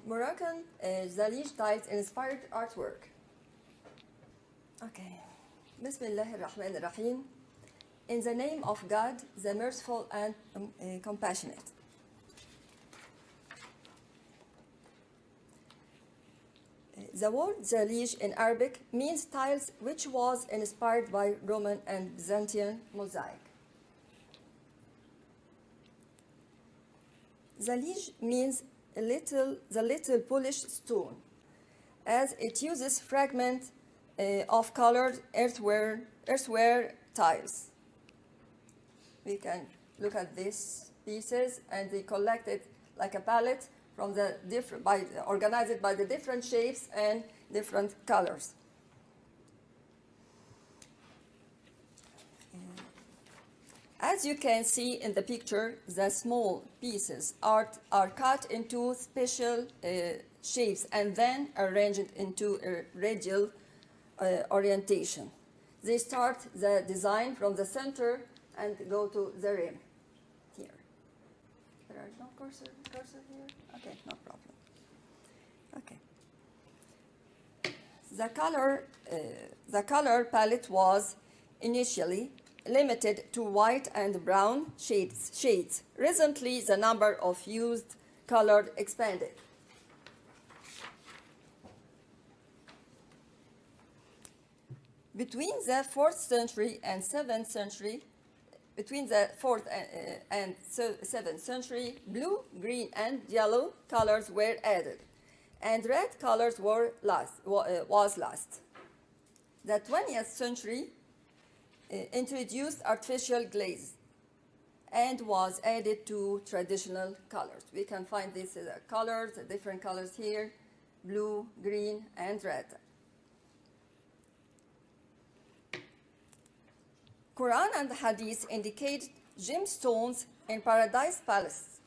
Moroccan Zalij tiles inspired artwork. Okay. Bismillah ar-Rahman ar-Rahim. In the name of God, the merciful and compassionate. The word Zalij in Arabic means tiles, which was inspired by Roman and Byzantine mosaic. Zalij means the little polished stone, as it uses fragments of colored earthware tiles. We can look at these pieces, and they collected like a palette from the organized by the different shapes and different colors. As you can see in the picture, the small pieces are cut into special shapes and then arranged into a radial orientation. They start the design from the center and go to the rim. Here. There are no cursor here? Okay, no problem. Okay. The color palette was initially limited to white and brown shades. Recently, the number of used color expanded. Between the 4th century and 7th century, blue, green, and yellow colors were added, and red colors was last. The 20th century introduced artificial glaze and was added to traditional colors. We can find these colors, different colors here, blue, green, and red. Quran and Hadith indicate gemstones in Paradise Palace,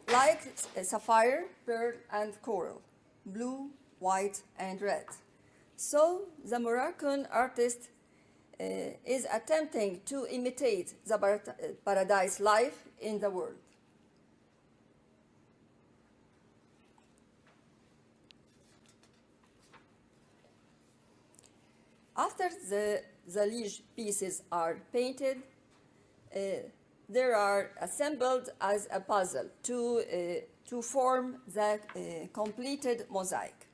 like sapphire, pearl, and coral, blue, white, and red. So the Moroccan artist is attempting to imitate the paradise life in the world. After the Zalij pieces are painted, they are assembled as a puzzle to form the completed mosaic.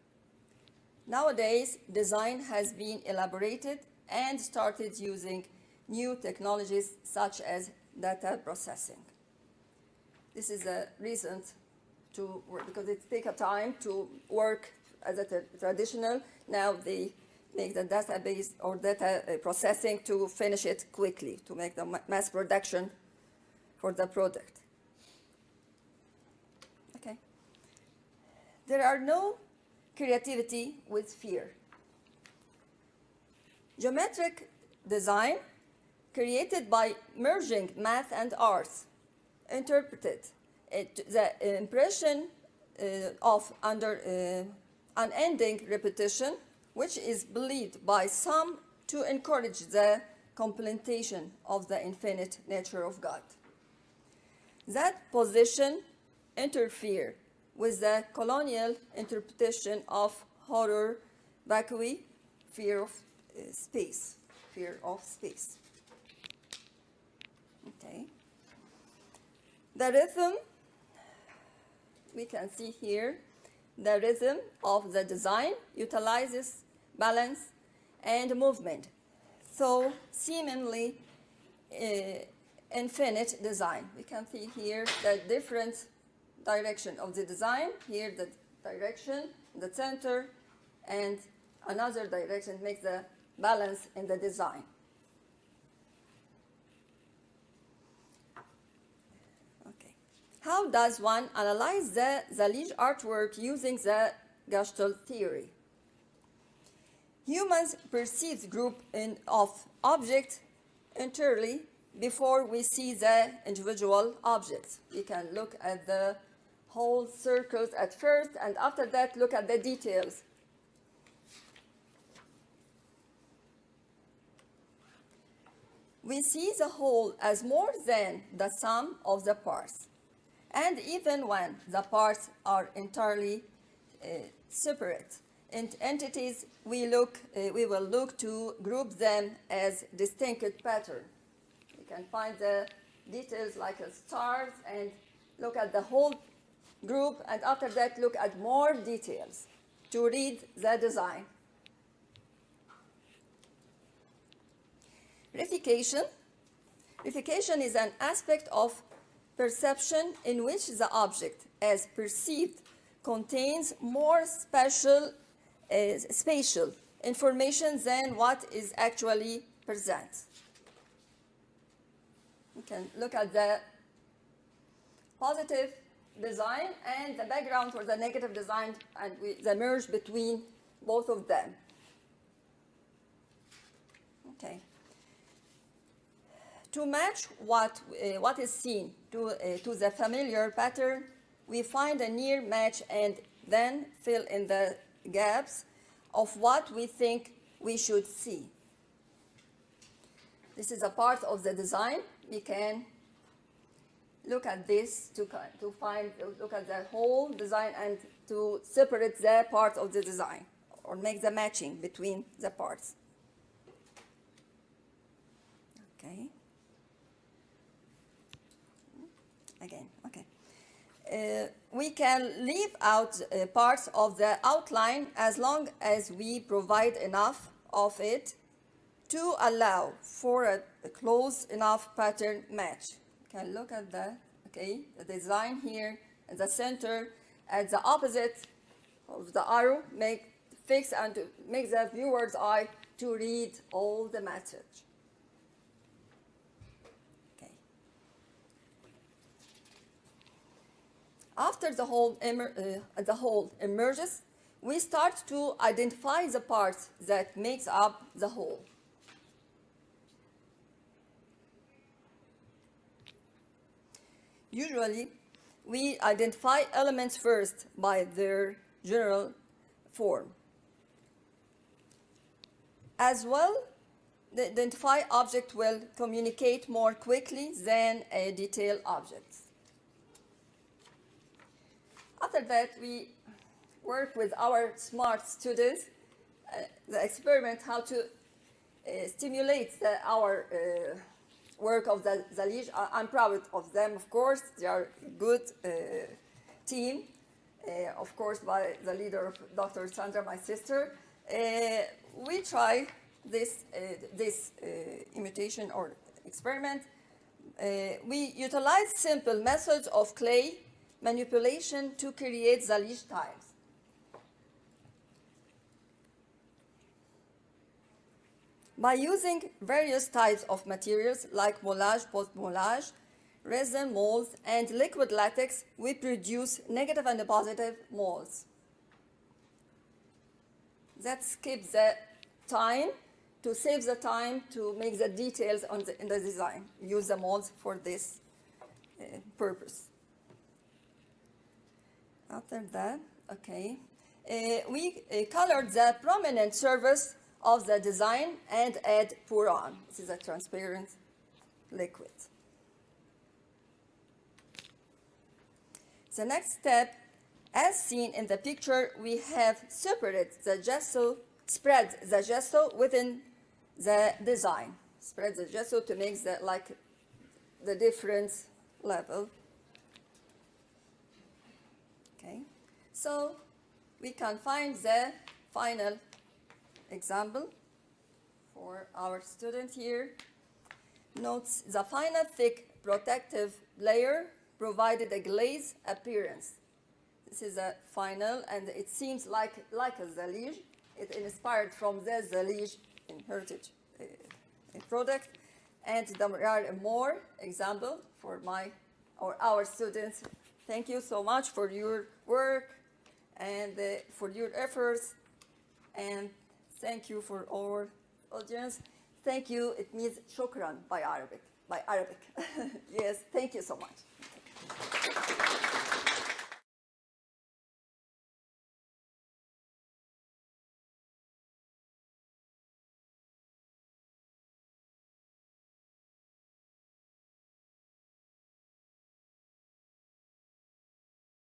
Nowadays, design has been elaborated and started using new technologies such as data processing. This is a reason to work, because it takes a time to work as a traditional. Now they make the database or data processing to finish it quickly, to make the mass production for the product. Okay. There are no creativity with fear. Geometric design, created by merging math and arts, interpreted the impression of unending repetition, which is believed by some to encourage the contemplation of the infinite nature of God. That position interfered with the colonial interpretation of horror vacui, fear of space. Okay. The rhythm, we can see here, the rhythm of the design utilizes balance and movement, so seemingly infinite design. We can see here the different direction of the design. Here the direction, the center, and another direction makes the balance in the design. Okay. How does one analyze the Zalij artwork using the Gestalt theory? Humans perceive group of objects entirely before we see the individual objects. We can look at the whole circles at first, and after that look at the details. We see the whole as more than the sum of the parts, And even when the parts are entirely separate entities, we will look to group them as distinct patterns. You can find the details like stars and look at the whole group, and after that look at more details to read the design. Reification. Reification is an aspect of perception in which the object, as perceived, contains more spatial information than what is actually present. You can look at the positive design and the background for the negative design, and the merge between both of them. Okay. To match what is seen to the familiar pattern, we find a near match and then fill in the gaps of what we think we should see. This is a part of the design. We can look at this to look at the whole design and to separate the part of the design or make the matching between the parts. Okay. Again, okay. We can leave out parts of the outline as long as we provide enough of it to allow for a close enough pattern match. You can look at the design here at the center, at the opposite of the arrow, fix and make the viewer's eye to read all the message. After the whole emerges, we start to identify the parts that makes up the whole. Usually, we identify elements first by their general form. As well, the identified object will communicate more quickly than a detailed object. After that, we work with our smart students, the experiment how to stimulate our work of the Zalij. I'm proud of them, of course. They are a good team, of course, by the leader of Dr. Sandra, my sister. We try this imitation or experiment. We utilize simple methods of clay manipulation to create Zalij tiles. By using various types of materials like moulage, post-moulage, resin molds, and liquid latex, we produce negative and positive molds. That skips the time to save the time to make the details in the design. Use the molds for this purpose. After that, okay, we colored the prominent surface of the design and add pour-on. This is a transparent liquid. The next step, as seen in the picture, we have separated the gesso, spread the gesso within the design. Spread the gesso to make the different level. Okay, so we can find the final example for our student here. Notes the final thick protective layer provided a glaze appearance. This is a final, and it seems like a Zalij. It inspired from the Zalij inherited product, and there are more example for our students. Thank you so much for your work and for your efforts, and thank you for our audience. Thank you. It means shukran by Arabic. Yes, thank you so much.